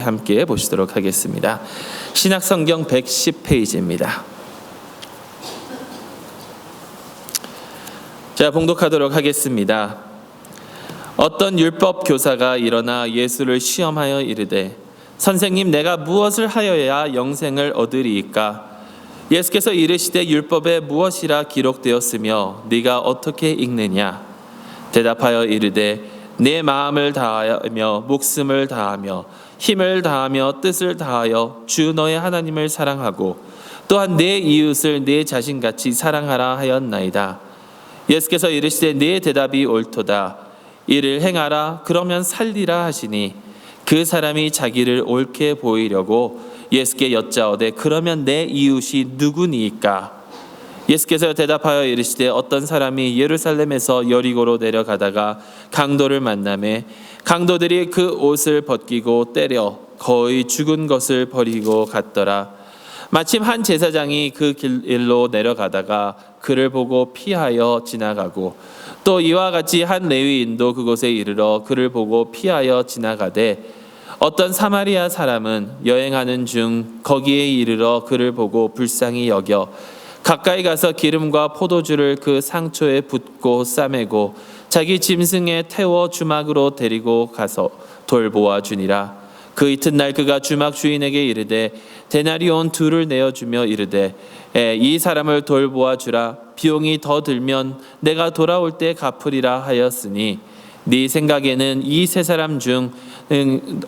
함께 보시도록 하겠습니다. 신약성경 110페이지입니다. 자, 봉독하도록 하겠습니다. 어떤 율법 교사가 일어나 예수를 시험하여 이르되 선생님, 내가 무엇을 하여야 영생을 얻으리이까? 예수께서 이르시되 율법에 무엇이라 기록되었으며 네가 어떻게 읽느냐? 대답하여 이르되 내 마음을 다하며 목숨을 다하며 힘을 다하며 뜻을 다하여 주 너의 하나님을 사랑하고 또한 내 이웃을 내 자신같이 사랑하라 하였나이다. 예수께서 이르시되 네 대답이 옳도다. 이를 행하라 그러면 살리라 하시니 그 사람이 자기를 옳게 보이려고 예수께 여짜오되 그러면 내 이웃이 누구니이까? 예수께서 대답하여 이르시되 어떤 사람이 예루살렘에서 여리고로 내려가다가 강도를 만나매 강도들이 그 옷을 벗기고 때려 거의 죽은 것을 버리고 갔더라. 마침 한 제사장이 그 길로 내려가다가 그를 보고 피하여 지나가고 또 이와 같이 한 레위인도 그곳에 이르러 그를 보고 피하여 지나가되 어떤 사마리아 사람은 여행하는 중 거기에 이르러 그를 보고 불쌍히 여겨 가까이 가서 기름과 포도주를 그 상초에 붓고 싸매고 자기 짐승에 태워 주막으로 데리고 가서 돌보아 주니라. 그 이튿날 그가 주막 주인에게 이르되 데나리온 2를 내어주며 이르되 이 사람을 돌보아 주라. 비용이 더 들면 내가 돌아올 때 갚으리라 하였으니 네 생각에는 이 세 사람 중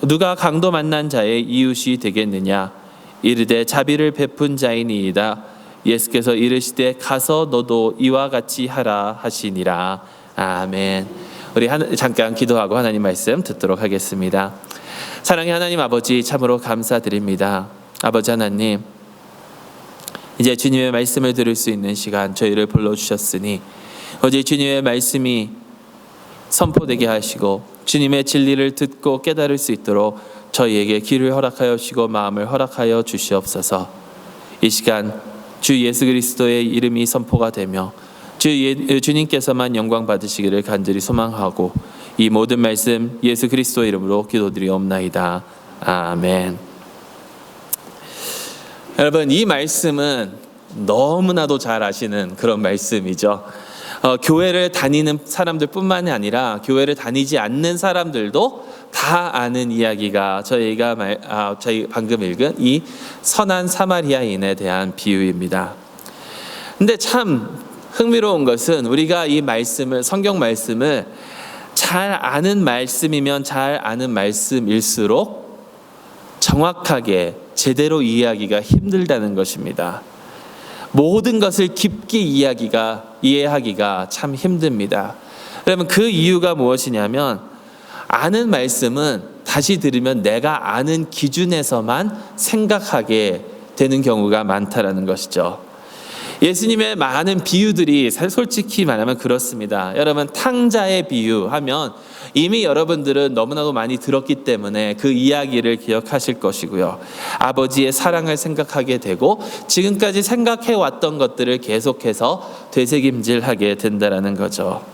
누가 강도 만난 자의 이웃이 되겠느냐? 이르되 자비를 베푼 자이니이다. 예수께서 이르시되 가서 너도 이와 같이 하라 하시니라. 아멘. 우리 잠깐 기도하고 하나님 말씀 듣도록 하겠습니다. 사랑의 하나님 아버지, 참으로 감사드립니다. 아버지 하나님, 이제 주님의 말씀을 들을 수 있는 시간 저희를 불러주셨으니 어제 주님의 말씀이 선포되게 하시고 주님의 진리를 듣고 깨달을 수 있도록 저희에게 귀를 허락하여 주시고 마음을 허락하여 주시옵소서. 이 시간 주 예수 그리스도의 이름이 선포가 되며 주님께서만 영광 받으시기를 간절히 소망하고 이 모든 말씀 예수 그리스도의 이름으로 기도드리옵나이다. 아멘. 여러분, 이 말씀은 너무나도 잘 아시는 그런 말씀이죠. 교회를 다니는 사람들뿐만이 아니라 교회를 다니지 않는 사람들도 다 아는 이야기가 저희 방금 읽은 이 선한 사마리아인에 대한 비유입니다. 근데 참 흥미로운 것은 우리가 이 말씀을, 성경 말씀을 잘 아는 말씀이면 잘 아는 말씀일수록 정확하게 제대로 이해하기가 힘들다는 것입니다. 모든 것을 깊게 이해하기가 참 힘듭니다. 여러분, 그 이유가 무엇이냐면 아는 말씀은 다시 들으면 내가 아는 기준에서만 생각하게 되는 경우가 많다라는 것이죠. 예수님의 많은 비유들이 솔직히 말하면 그렇습니다. 여러분, 탕자의 비유 하면 이미 여러분들은 너무나도 많이 들었기 때문에 그 이야기를 기억하실 것이고요. 아버지의 사랑을 생각하게 되고 지금까지 생각해왔던 것들을 계속해서 되새김질하게 된다는 거죠.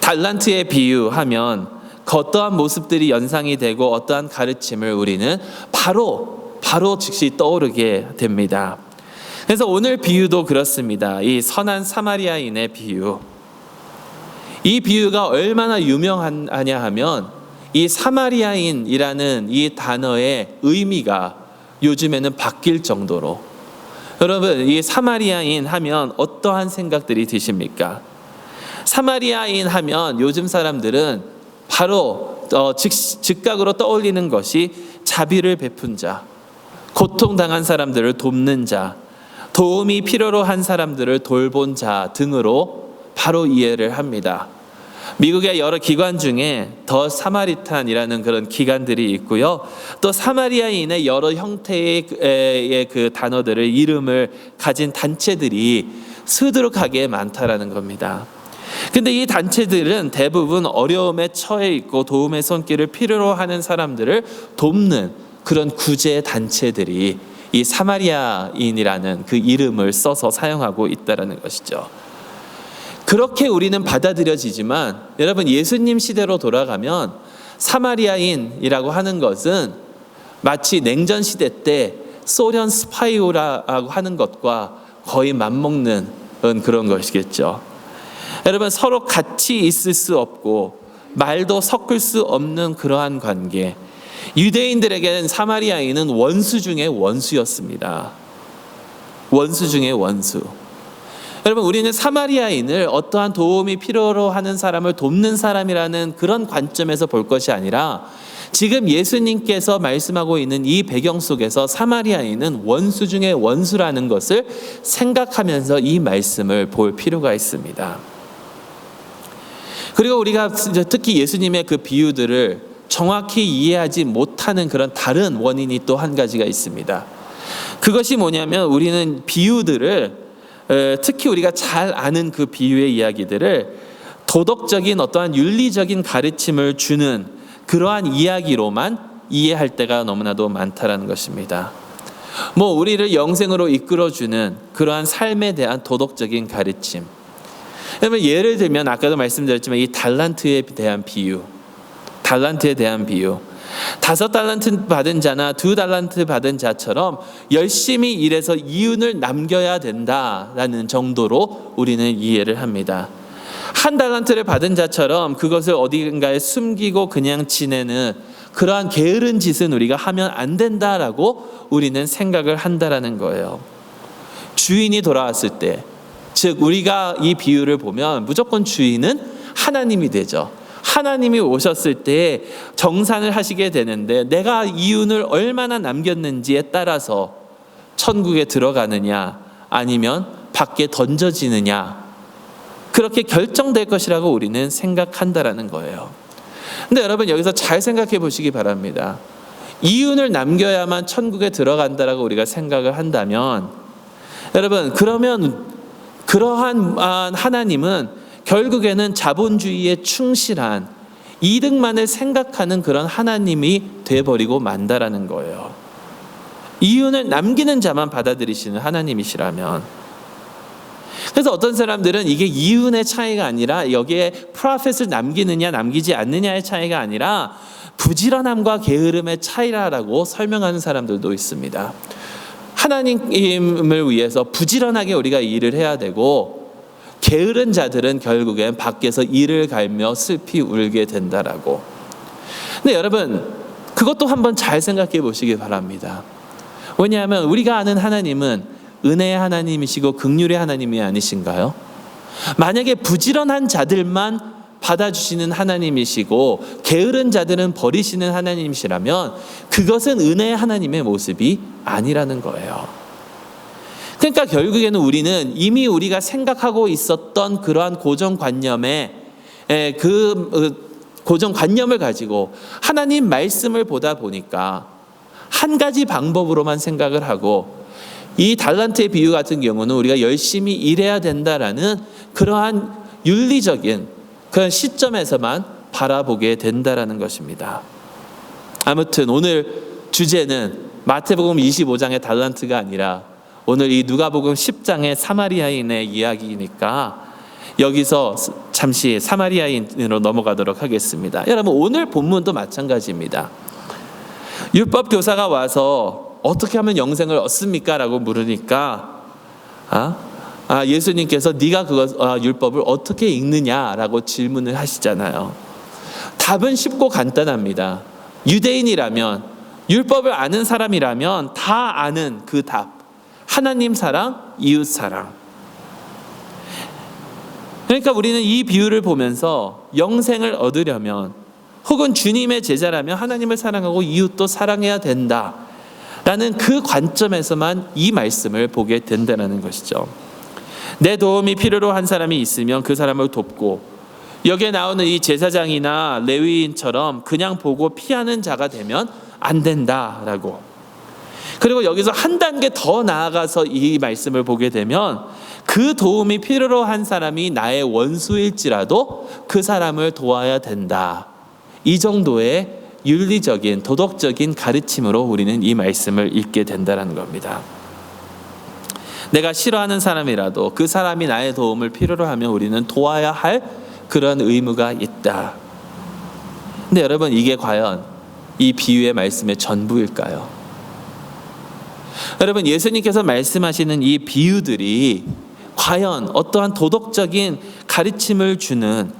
달란트의 비유 하면 어떠한 모습들이 연상이 되고 어떠한 가르침을 우리는 바로 즉시 떠오르게 됩니다. 그래서 오늘 비유도 그렇습니다. 이 선한 사마리아인의 비유. 이 비유가 얼마나 유명하냐 하면 이 사마리아인이라는 이 단어의 의미가 요즘에는 바뀔 정도로, 여러분, 이 사마리아인 하면 어떠한 생각들이 드십니까? 사마리아인 하면 요즘 사람들은 바로 즉각으로 떠올리는 것이 자비를 베푼 자, 고통당한 사람들을 돕는 자, 도움이 필요로 한 사람들을 돌본 자 등으로 바로 이해를 합니다. 미국의 여러 기관 중에 더 사마리탄이라는 그런 기관들이 있고요. 또 사마리아인의 여러 형태의 그 단어들을 이름을 가진 단체들이 수두룩하게 많다라는 겁니다. 근데 이 단체들은 대부분 어려움에 처해 있고 도움의 손길을 필요로 하는 사람들을 돕는 그런 구제 단체들이 이 사마리아인이라는 그 이름을 써서 사용하고 있다는 것이죠. 그렇게 우리는 받아들여지지만 여러분, 예수님 시대로 돌아가면 사마리아인이라고 하는 것은 마치 냉전 시대 때 소련 스파이오라고 하는 것과 거의 맞먹는 그런 것이겠죠. 여러분, 서로 같이 있을 수 없고 말도 섞을 수 없는 그러한 관계. 유대인들에게는 사마리아인은 원수 중에 원수였습니다. 원수 중에 원수. 여러분, 우리는 사마리아인을 어떠한 도움이 필요로 하는 사람을 돕는 사람이라는 그런 관점에서 볼 것이 아니라 지금 예수님께서 말씀하고 있는 이 배경 속에서 사마리아인은 원수 중에 원수라는 것을 생각하면서 이 말씀을 볼 필요가 있습니다. 그리고 우리가 특히 예수님의 그 비유들을 정확히 이해하지 못하는 그런 다른 원인이 또 한 가지가 있습니다. 그것이 뭐냐면 우리는 비유들을, 특히 우리가 잘 아는 그 비유의 이야기들을 도덕적인 어떠한 윤리적인 가르침을 주는 그러한 이야기로만 이해할 때가 너무나도 많다라는 것입니다. 우리를 영생으로 이끌어주는 그러한 삶에 대한 도덕적인 가르침. 여러분, 예를 들면 아까도 말씀드렸지만 이 달란트에 대한 비유, 달란트에 대한 비유. 5달란트 받은 자나 2달란트 받은 자처럼 열심히 일해서 이윤을 남겨야 된다라는 정도로 우리는 이해를 합니다. 1달란트를 받은 자처럼 그것을 어딘가에 숨기고 그냥 지내는 그러한 게으른 짓은 우리가 하면 안 된다라고 우리는 생각을 한다라는 거예요. 주인이 돌아왔을 때, 즉 우리가 이 비유를 보면 무조건 주인은 하나님이 되죠. 하나님이 오셨을 때 정산을 하시게 되는데 내가 이윤을 얼마나 남겼는지에 따라서 천국에 들어가느냐 아니면 밖에 던져지느냐, 그렇게 결정될 것이라고 우리는 생각한다라는 거예요. 근데 여러분, 여기서 잘 생각해 보시기 바랍니다. 이윤을 남겨야만 천국에 들어간다라고 우리가 생각을 한다면, 여러분, 그러면 그러한 하나님은 결국에는 자본주의에 충실한 이득만을 생각하는 그런 하나님이 돼버리고 만다라는 거예요. 이윤을 남기는 자만 받아들이시는 하나님이시라면. 그래서 어떤 사람들은 이게 이윤의 차이가 아니라 여기에 프로핏을 남기느냐 남기지 않느냐의 차이가 아니라 부지런함과 게으름의 차이라고 설명하는 사람들도 있습니다. 하나님을 위해서 부지런하게 우리가 일을 해야 되고, 게으른 자들은 결국엔 밖에서 이를 갈며 슬피 울게 된다라고. 근데 여러분, 그것도 한번 잘 생각해 보시기 바랍니다. 왜냐하면 우리가 아는 하나님은 은혜의 하나님이시고 긍휼의 하나님이 아니신가요? 만약에 부지런한 자들만 받아주시는 하나님이시고 게으른 자들은 버리시는 하나님이시라면 그것은 은혜의 하나님의 모습이 아니라는 거예요. 그러니까 결국에는 우리는 이미 우리가 생각하고 있었던 그러한 고정관념에 고정관념을 가지고 하나님 말씀을 보다 보니까 한 가지 방법으로만 생각을 하고, 이 달란트의 비유 같은 경우는 우리가 열심히 일해야 된다라는 그러한 윤리적인 그런 시점에서만 바라보게 된다라는 것입니다. 아무튼 오늘 주제는 마태복음 25장의 달란트가 아니라 오늘 이 누가복음 10장의 사마리아인의 이야기니까 여기서 잠시 사마리아인으로 넘어가도록 하겠습니다. 여러분, 오늘 본문도 마찬가지입니다. 율법 교사가 와서 어떻게 하면 영생을 얻습니까? 라고 물으니까 예수님께서 네가 율법을 어떻게 읽느냐라고 질문을 하시잖아요. 답은 쉽고 간단합니다. 유대인이라면, 율법을 아는 사람이라면 다 아는 그 답. 하나님 사랑, 이웃 사랑. 그러니까 우리는 이 비유를 보면서 영생을 얻으려면, 혹은 주님의 제자라면 하나님을 사랑하고 이웃도 사랑해야 된다라는 그 관점에서만 이 말씀을 보게 된다는 것이죠. 내 도움이 필요로 한 사람이 있으면 그 사람을 돕고, 여기에 나오는 이 제사장이나 레위인처럼 그냥 보고 피하는 자가 되면 안 된다라고. 그리고 여기서 한 단계 더 나아가서 이 말씀을 보게 되면 그 도움이 필요로 한 사람이 나의 원수일지라도 그 사람을 도와야 된다. 이 정도의 윤리적인 도덕적인 가르침으로 우리는 이 말씀을 읽게 된다는 겁니다. 내가 싫어하는 사람이라도 그 사람이 나의 도움을 필요로 하면 우리는 도와야 할 그런 의무가 있다. 근데 여러분, 이게 과연 이 비유의 말씀의 전부일까요? 여러분, 예수님께서 말씀하시는 이 비유들이 과연 어떠한 도덕적인 가르침을 주는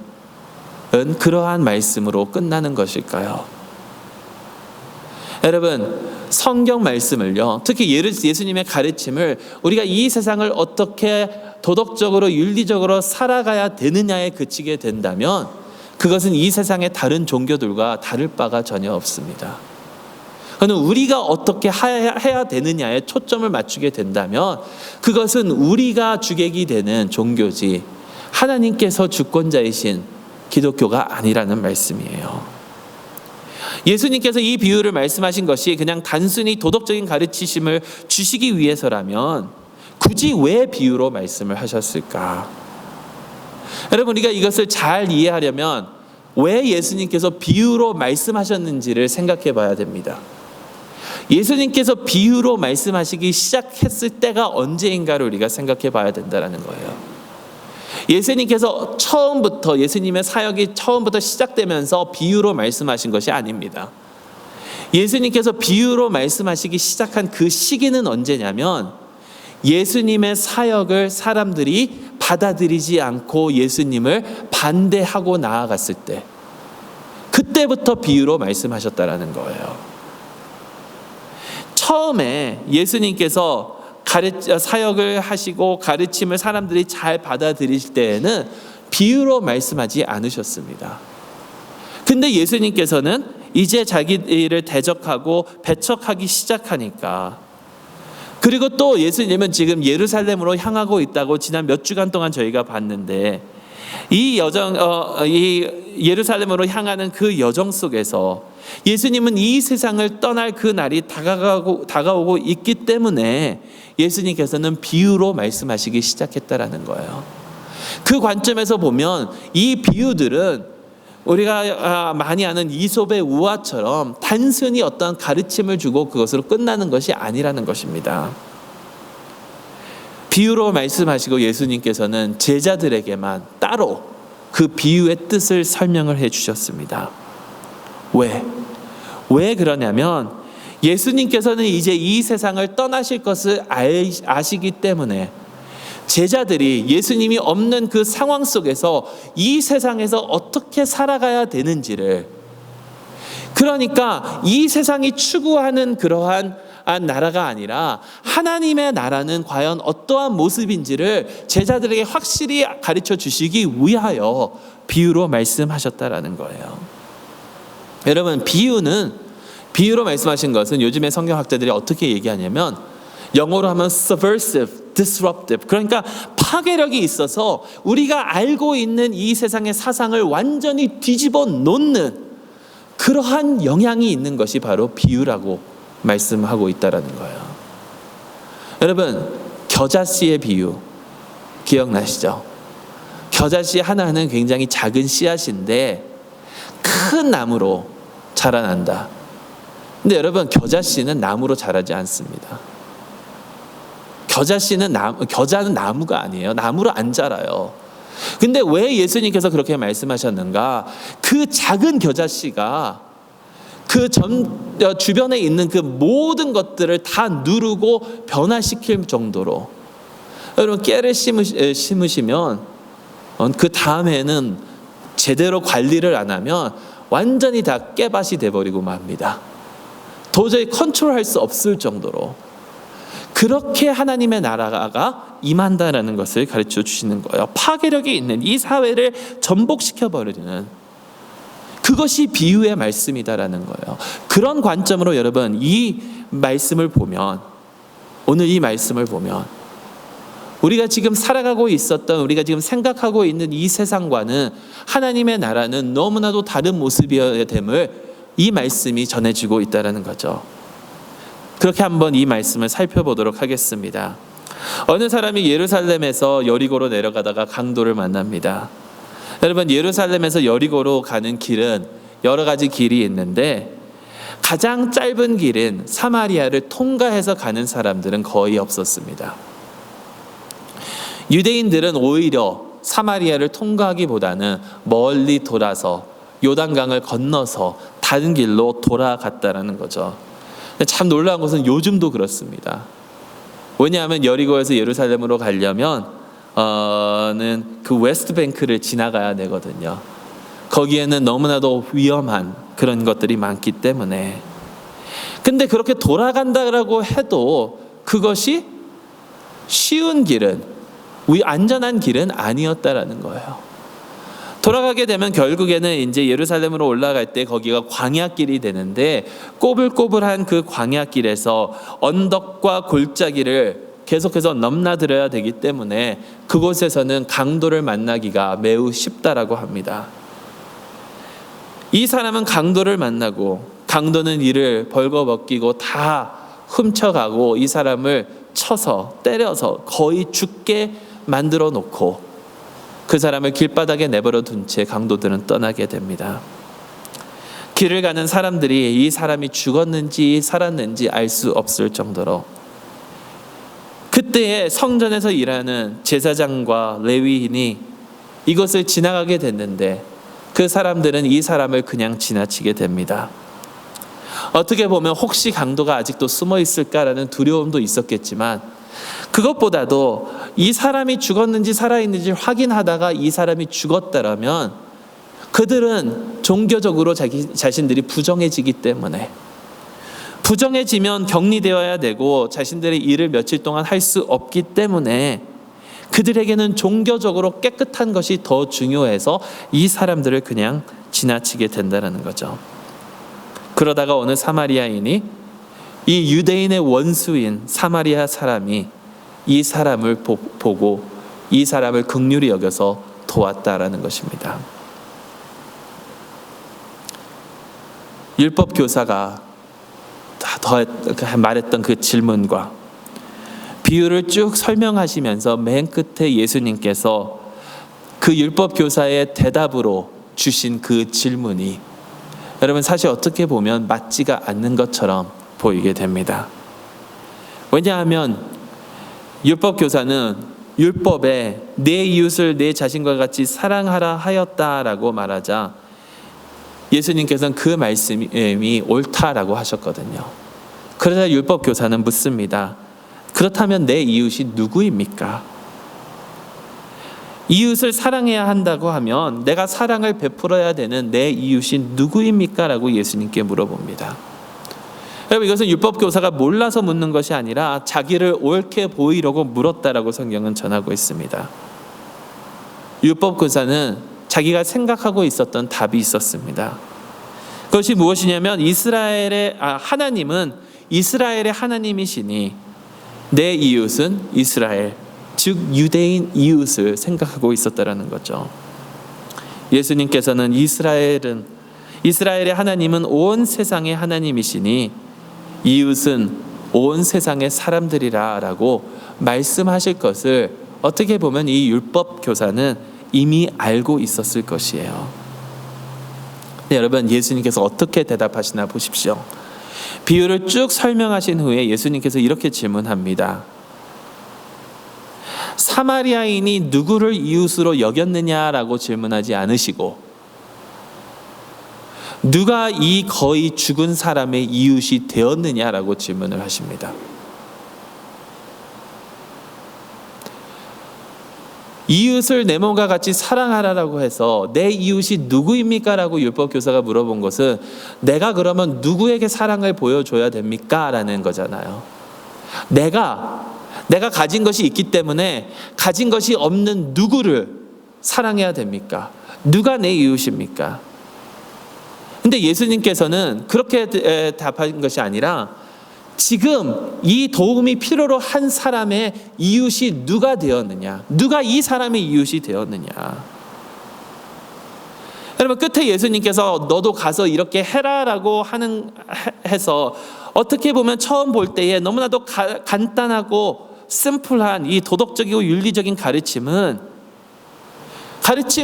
그러한 말씀으로 끝나는 것일까요? 여러분, 성경 말씀을요, 특히 예수님의 가르침을 우리가 이 세상을 어떻게 도덕적으로 윤리적으로 살아가야 되느냐에 그치게 된다면 그것은 이 세상의 다른 종교들과 다를 바가 전혀 없습니다. 그는 우리가 어떻게 해야 되느냐에 초점을 맞추게 된다면 그것은 우리가 주객이 되는 종교지 하나님께서 주권자이신 기독교가 아니라는 말씀이에요. 예수님께서 이 비유를 말씀하신 것이 그냥 단순히 도덕적인 가르치심을 주시기 위해서라면 굳이 왜 비유로 말씀을 하셨을까? 여러분, 우리가 이것을 잘 이해하려면 왜 예수님께서 비유로 말씀하셨는지를 생각해 봐야 됩니다. 예수님께서 비유로 말씀하시기 시작했을 때가 언제인가를 우리가 생각해 봐야 된다는 거예요. 예수님께서 예수님의 사역이 처음부터 시작되면서 비유로 말씀하신 것이 아닙니다. 예수님께서 비유로 말씀하시기 시작한 그 시기는 언제냐면 예수님의 사역을 사람들이 받아들이지 않고 예수님을 반대하고 나아갔을 때, 그때부터 비유로 말씀하셨다라는 거예요. 처음에 예수님께서 사역을 하시고 가르침을 사람들이 잘 받아들이실 때에는 비유로 말씀하지 않으셨습니다. 근데 예수님께서는 이제 자기 일을 대적하고 배척하기 시작하니까, 그리고 또 예수님은 지금 예루살렘으로 향하고 있다고 지난 몇 주간 동안 저희가 봤는데, 이 예루살렘으로 향하는 그 여정 속에서 예수님은 이 세상을 떠날 그 날이 다가오고 있기 때문에 예수님께서는 비유로 말씀하시기 시작했다라는 거예요. 그 관점에서 보면 이 비유들은 우리가 많이 아는 이솝의 우화처럼 단순히 어떤 가르침을 주고 그것으로 끝나는 것이 아니라는 것입니다. 비유로 말씀하시고 예수님께서는 제자들에게만 따로 그 비유의 뜻을 설명을 해 주셨습니다. 왜 그러냐면 예수님께서는 이제 이 세상을 떠나실 것을 아시기 때문에 제자들이 예수님이 없는 그 상황 속에서 이 세상에서 어떻게 살아가야 되는지를, 그러니까 이 세상이 추구하는 그러한 나라가 아니라 하나님의 나라는 과연 어떠한 모습인지를 제자들에게 확실히 가르쳐 주시기 위하여 비유로 말씀하셨다라는 거예요. 여러분, 비유로 말씀하신 것은 요즘의 성경학자들이 어떻게 얘기하냐면 영어로 하면 subversive, disruptive, 그러니까 파괴력이 있어서 우리가 알고 있는 이 세상의 사상을 완전히 뒤집어 놓는 그러한 영향이 있는 것이 바로 비유라고 말씀하고 있다라는 거예요. 여러분, 겨자씨의 비유 기억나시죠? 겨자씨 하나는 굉장히 작은 씨앗인데 큰 나무로 자라난다. 근데 여러분, 겨자씨는 나무로 자라지 않습니다. 겨자는 나무가 아니에요. 나무로 안 자라요. 근데 왜 예수님께서 그렇게 말씀하셨는가? 그 작은 겨자씨가 그 주변에 있는 그 모든 것들을 다 누르고 변화시킬 정도로, 여러분, 깨를 심으시면 그 다음에는 제대로 관리를 안 하면 완전히 다 깨밭이 돼버리고 맙니다. 도저히 컨트롤할 수 없을 정도로 그렇게 하나님의 나라가 임한다라는 것을 가르쳐 주시는 거예요. 파괴력이 있는 이 사회를 전복시켜버리는, 그것이 비유의 말씀이다라는 거예요. 그런 관점으로 여러분, 이 말씀을 보면, 오늘 이 말씀을 보면 우리가 지금 살아가고 있었던, 우리가 지금 생각하고 있는 이 세상과는 하나님의 나라는 너무나도 다른 모습이어야 됨을 이 말씀이 전해지고 있다는 거죠. 그렇게 한번 이 말씀을 살펴보도록 하겠습니다. 어느 사람이 예루살렘에서 여리고로 내려가다가 강도를 만납니다. 여러분, 예루살렘에서 여리고로 가는 길은 여러 가지 길이 있는데 가장 짧은 길은 사마리아를 통과해서 가는 사람들은 거의 없었습니다. 유대인들은 오히려 사마리아를 통과하기보다는 멀리 돌아서 요단강을 건너서 다른 길로 돌아갔다라는 거죠. 참 놀라운 것은 요즘도 그렇습니다. 왜냐하면 여리고에서 예루살렘으로 가려면 그 웨스트뱅크를 지나가야 되거든요. 거기에는 너무나도 위험한 그런 것들이 많기 때문에. 근데 그렇게 돌아간다라고 해도 그것이 쉬운 길은, 안전한 길은 아니었다라는 거예요. 돌아가게 되면 결국에는 이제 예루살렘으로 올라갈 때 거기가 광야길이 되는데, 꼬불꼬불한 그 광야길에서 언덕과 골짜기를 계속해서 넘나들어야 되기 때문에 그곳에서는 강도를 만나기가 매우 쉽다라고 합니다. 이 사람은 강도를 만나고, 강도는 이를 벌거벗기고 다 훔쳐가고 이 사람을 쳐서 때려서 거의 죽게 만들어 놓고 그 사람을 길바닥에 내버려 둔 채 강도들은 떠나게 됩니다. 길을 가는 사람들이 이 사람이 죽었는지 살았는지 알 수 없을 정도로, 그때에 성전에서 일하는 제사장과 레위인이 이것을 지나가게 됐는데 그 사람들은 이 사람을 그냥 지나치게 됩니다. 어떻게 보면 혹시 강도가 아직도 숨어 있을까라는 두려움도 있었겠지만, 그것보다도 이 사람이 죽었는지 살아있는지 확인하다가 이 사람이 죽었다라면 그들은 종교적으로 자신들이 부정해지기 때문에, 부정해지면 격리되어야 되고 자신들의 일을 며칠 동안 할 수 없기 때문에 그들에게는 종교적으로 깨끗한 것이 더 중요해서 이 사람들을 그냥 지나치게 된다는 거죠. 그러다가 어느 사마리아인이, 이 유대인의 원수인 사마리아 사람이 이 사람을 보고 이 사람을 긍휼히 여겨서 도왔다라는 것입니다. 율법 교사가 말했던 그 질문과 비유를 쭉 설명하시면서 맨 끝에 예수님께서 그 율법 교사의 대답으로 주신 그 질문이, 여러분 사실 어떻게 보면 맞지가 않는 것처럼 보이게 됩니다. 왜냐하면 율법 교사는 율법에 내 이웃을 내 자신과 같이 사랑하라 하였다라고 말하자 예수님께서는 그 말씀이 옳다라고 하셨거든요. 그러자 율법 교사는 묻습니다. 그렇다면 내 이웃이 누구입니까? 이웃을 사랑해야 한다고 하면 내가 사랑을 베풀어야 되는 내 이웃이 누구입니까? 라고 예수님께 물어봅니다. 여러분, 이것은 율법 교사가 몰라서 묻는 것이 아니라 자기를 옳게 보이려고 물었다라고 성경은 전하고 있습니다. 율법 교사는 자기가 생각하고 있었던 답이 있었습니다. 그것이 무엇이냐면 하나님은 이스라엘의 하나님이시니 내 이웃은 이스라엘, 즉 유대인 이웃을 생각하고 있었다라는 거죠. 예수님께서는 이스라엘의 하나님은 온 세상의 하나님이시니 이웃은 온 세상의 사람들이라라고 말씀하실 것을 어떻게 보면 이 율법 교사는 이미 알고 있었을 것이에요. 네, 여러분, 예수님께서 어떻게 대답하시나 보십시오. 비유를 쭉 설명하신 후에 예수님께서 이렇게 질문합니다. 사마리아인이 누구를 이웃으로 여겼느냐라고 질문하지 않으시고, 누가 이 거의 죽은 사람의 이웃이 되었느냐라고 질문을 하십니다. 이웃을 내 몸과 같이 사랑하라고 해서 내 이웃이 누구입니까? 라고 율법교사가 물어본 것은 내가 그러면 누구에게 사랑을 보여줘야 됩니까? 라는 거잖아요. 내가 가진 것이 있기 때문에 가진 것이 없는 누구를 사랑해야 됩니까? 누가 내 이웃입니까? 근데 예수님께서는 그렇게 답한 것이 아니라 지금 이 도움이 필요로 한 사람의 이웃이 누가 되었느냐, 누가 이 사람의 이웃이 되었느냐. 여러분, 끝에 예수님께서 너도 가서 이렇게 해라라고 해서 어떻게 보면 처음 볼 때에 너무나도 간단하고 심플한 이 도덕적이고 윤리적인 가르침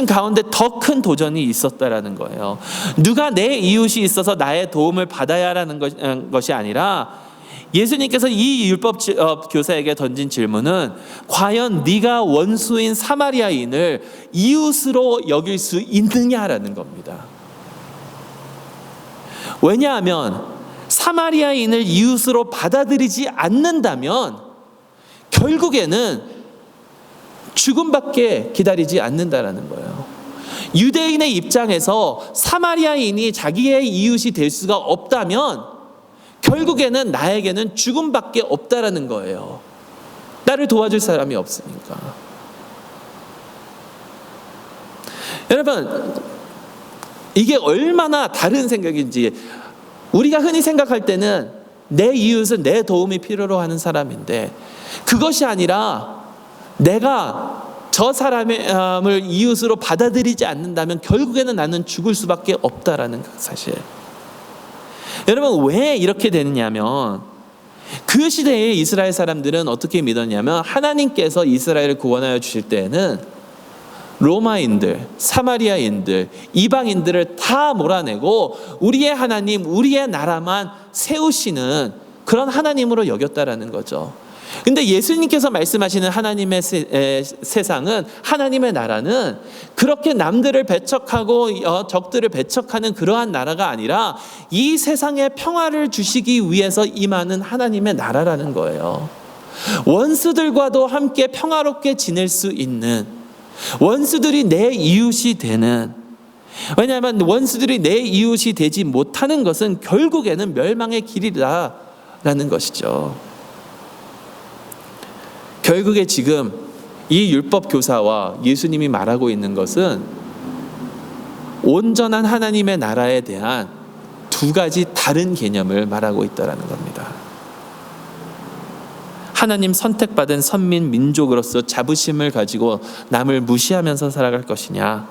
가운데 더 큰 도전이 있었다라는 거예요. 누가 내 이웃이 있어서 나의 도움을 받아야 하는 것이 아니라 예수님께서 이 율법 교사에게 던진 질문은 과연 네가 원수인 사마리아인을 이웃으로 여길 수 있느냐라는 겁니다. 왜냐하면 사마리아인을 이웃으로 받아들이지 않는다면 결국에는 죽음밖에 기다리지 않는다라는 거예요. 유대인의 입장에서 사마리아인이 자기의 이웃이 될 수가 없다면 결국에는 나에게는 죽음밖에 없다라는 거예요. 나를 도와줄 사람이 없으니까. 여러분, 이게 얼마나 다른 생각인지, 우리가 흔히 생각할 때는 내 이웃은 내 도움이 필요로 하는 사람인데, 그것이 아니라 내가 저 사람을 이웃으로 받아들이지 않는다면 결국에는 나는 죽을 수밖에 없다라는 사실. 여러분, 왜 이렇게 되느냐면 그 시대에 이스라엘 사람들은 어떻게 믿었냐면 하나님께서 이스라엘을 구원하여 주실 때에는 로마인들, 사마리아인들, 이방인들을 다 몰아내고 우리의 하나님, 우리의 나라만 세우시는 그런 하나님으로 여겼다라는 거죠. 근데 예수님께서 말씀하시는 하나님의 세상은, 하나님의 나라는 그렇게 남들을 배척하고 적들을 배척하는 그러한 나라가 아니라 이 세상에 평화를 주시기 위해서 임하는 하나님의 나라라는 거예요. 원수들과도 함께 평화롭게 지낼 수 있는, 원수들이 내 이웃이 되는, 왜냐하면 원수들이 내 이웃이 되지 못하는 것은 결국에는 멸망의 길이라는 것이죠. 결국에 지금 이 율법 교사와 예수님이 말하고 있는 것은 온전한 하나님의 나라에 대한 두 가지 다른 개념을 말하고 있다는 겁니다. 하나님 선택받은 선민 민족으로서 자부심을 가지고 남을 무시하면서 살아갈 것이냐,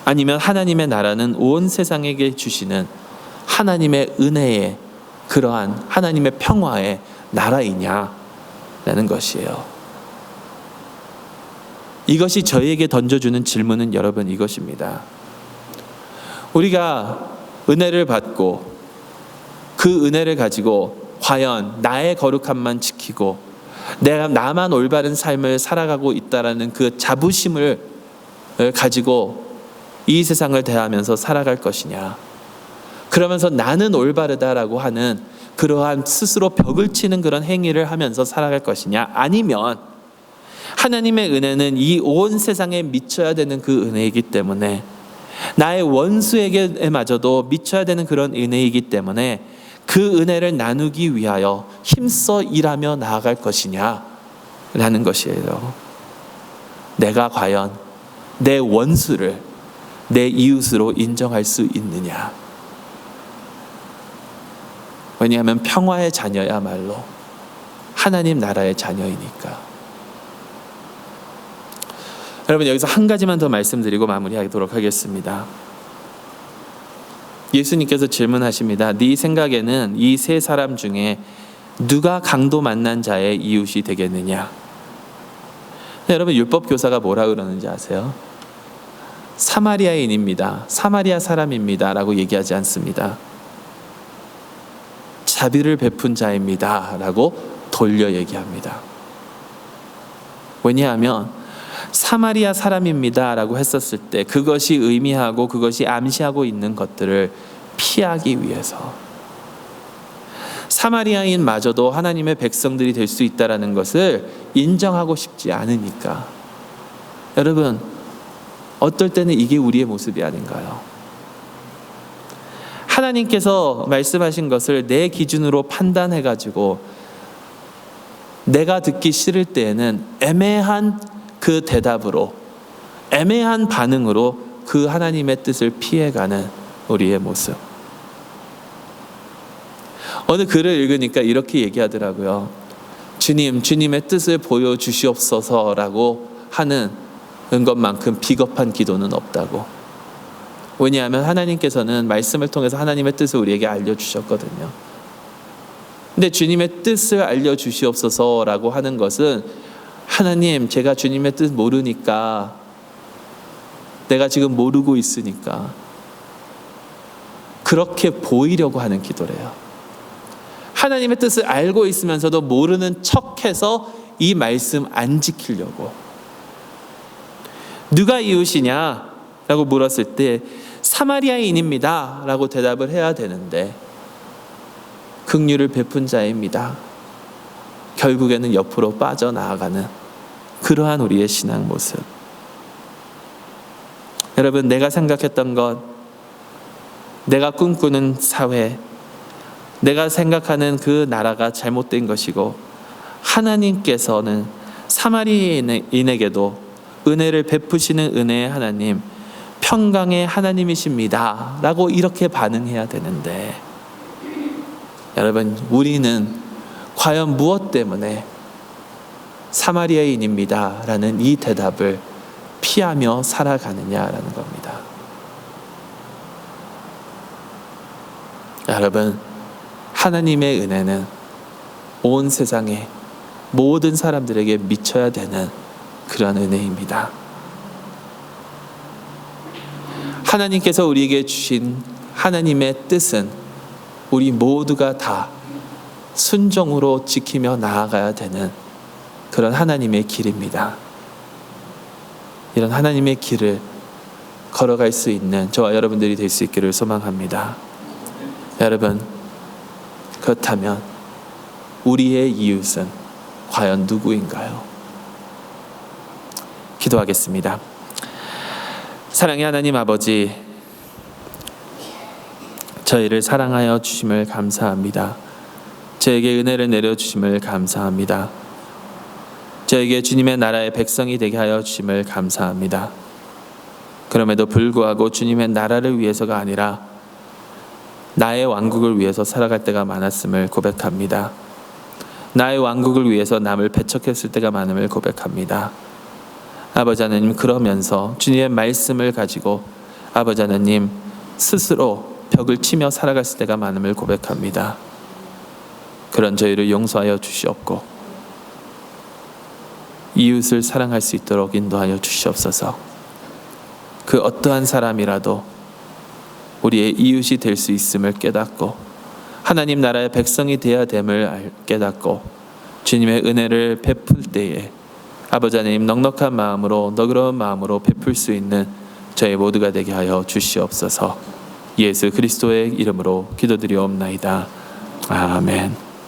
아니면 하나님의 나라는 온 세상에게 주시는 하나님의 은혜의 그러한 하나님의 평화의 나라이냐 라는 것이에요. 이것이 저희에게 던져주는 질문은 여러분 이것입니다. 우리가 은혜를 받고 그 은혜를 가지고 과연 나의 거룩함만 지키고 내가 나만 올바른 삶을 살아가고 있다라는 그 자부심을 가지고 이 세상을 대하면서 살아갈 것이냐, 그러면서 나는 올바르다라고 하는 그러한 스스로 벽을 치는 그런 행위를 하면서 살아갈 것이냐, 아니면 하나님의 은혜는 이 온 세상에 미쳐야 되는 그 은혜이기 때문에, 나의 원수에게마저도 미쳐야 되는 그런 은혜이기 때문에 그 은혜를 나누기 위하여 힘써 일하며 나아갈 것이냐 라는 것이에요. 내가 과연 내 원수를 내 이웃으로 인정할 수 있느냐. 왜냐하면 평화의 자녀야말로 하나님 나라의 자녀이니까. 여러분, 여기서 한 가지만 더 말씀드리고 마무리하도록 하겠습니다. 예수님께서 질문하십니다. 네 생각에는 이 세 사람 중에 누가 강도 만난 자의 이웃이 되겠느냐? 여러분, 율법 교사가 뭐라 그러는지 아세요? 사마리아인입니다, 사마리아 사람입니다 라고 얘기하지 않습니다. 자비를 베푼 자입니다 라고 돌려 얘기합니다. 왜냐하면 사마리아 사람입니다 라고 했었을 때 그것이 의미하고 그것이 암시하고 있는 것들을 피하기 위해서, 사마리아인마저도 하나님의 백성들이 될 수 있다는 것을 인정하고 싶지 않으니까. 여러분, 어떨 때는 이게 우리의 모습이 아닌가요? 하나님께서 말씀하신 것을 내 기준으로 판단해가지고 내가 듣기 싫을 때에는 애매한 그 대답으로, 애매한 반응으로 그 하나님의 뜻을 피해가는 우리의 모습. 어느 글을 읽으니까 이렇게 얘기하더라고요. 주님, 주님의 뜻을 보여주시옵소서라고 하는 것만큼 비겁한 기도는 없다고. 왜냐하면 하나님께서는 말씀을 통해서 하나님의 뜻을 우리에게 알려주셨거든요. 근데 주님의 뜻을 알려주시옵소서라고 하는 것은, 하나님, 제가 주님의 뜻 모르니까, 내가 지금 모르고 있으니까 그렇게 보이려고 하는 기도래요. 하나님의 뜻을 알고 있으면서도 모르는 척해서 이 말씀 안 지키려고. 누가 이웃이냐 라고 물었을 때 사마리아인입니다 라고 대답을 해야 되는데 긍휼을 베푼 자입니다. 결국에는 옆으로 빠져나가는 그러한 우리의 신앙 모습. 여러분, 내가 생각했던 것, 내가 꿈꾸는 사회, 내가 생각하는 그 나라가 잘못된 것이고 하나님께서는 사마리아인에게도 은혜를 베푸시는 은혜의 하나님, 평강의 하나님이십니다 라고 이렇게 반응해야 되는데, 여러분, 우리는 과연 무엇 때문에 사마리아인입니다 라는 이 대답을 피하며 살아가느냐라는 겁니다. 여러분, 하나님의 은혜는 온 세상의 모든 사람들에게 미쳐야 되는 그런 은혜입니다. 하나님께서 우리에게 주신 하나님의 뜻은 우리 모두가 다 순종으로 지키며 나아가야 되는 그런 하나님의 길입니다. 이런 하나님의 길을 걸어갈 수 있는 저와 여러분들이 될 수 있기를 소망합니다. 여러분, 그렇다면 우리의 이웃은 과연 누구인가요? 기도하겠습니다. 사랑의 하나님 아버지, 저희를 사랑하여 주심을 감사합니다. 저에게 은혜를 내려주심을 감사합니다. 저에게 주님의 나라의 백성이 되게 하여 주심을 감사합니다. 그럼에도 불구하고 주님의 나라를 위해서가 아니라 나의 왕국을 위해서 살아갈 때가 많았음을 고백합니다. 나의 왕국을 위해서 남을 배척했을 때가 많음을 고백합니다. 아버지 하나님, 그러면서 주님의 말씀을 가지고 아버지 하나님 스스로 벽을 치며 살아갔을 때가 많음을 고백합니다. 그런 저희를 용서하여 주시옵고 이웃을 사랑할 수 있도록 인도하여 주시옵소서. 그 어떠한 사람이라도 우리의 이웃이 될 수 있음을 깨닫고 하나님 나라의 백성이 되어야 됨을 깨닫고 주님의 은혜를 베풀 때에 아버지 하나님 넉넉한 마음으로 너그러운 마음으로 베풀 수 있는 저희 모두가 되게 하여 주시옵소서. 예수 그리스도의 이름으로 기도드리옵나이다. 아멘.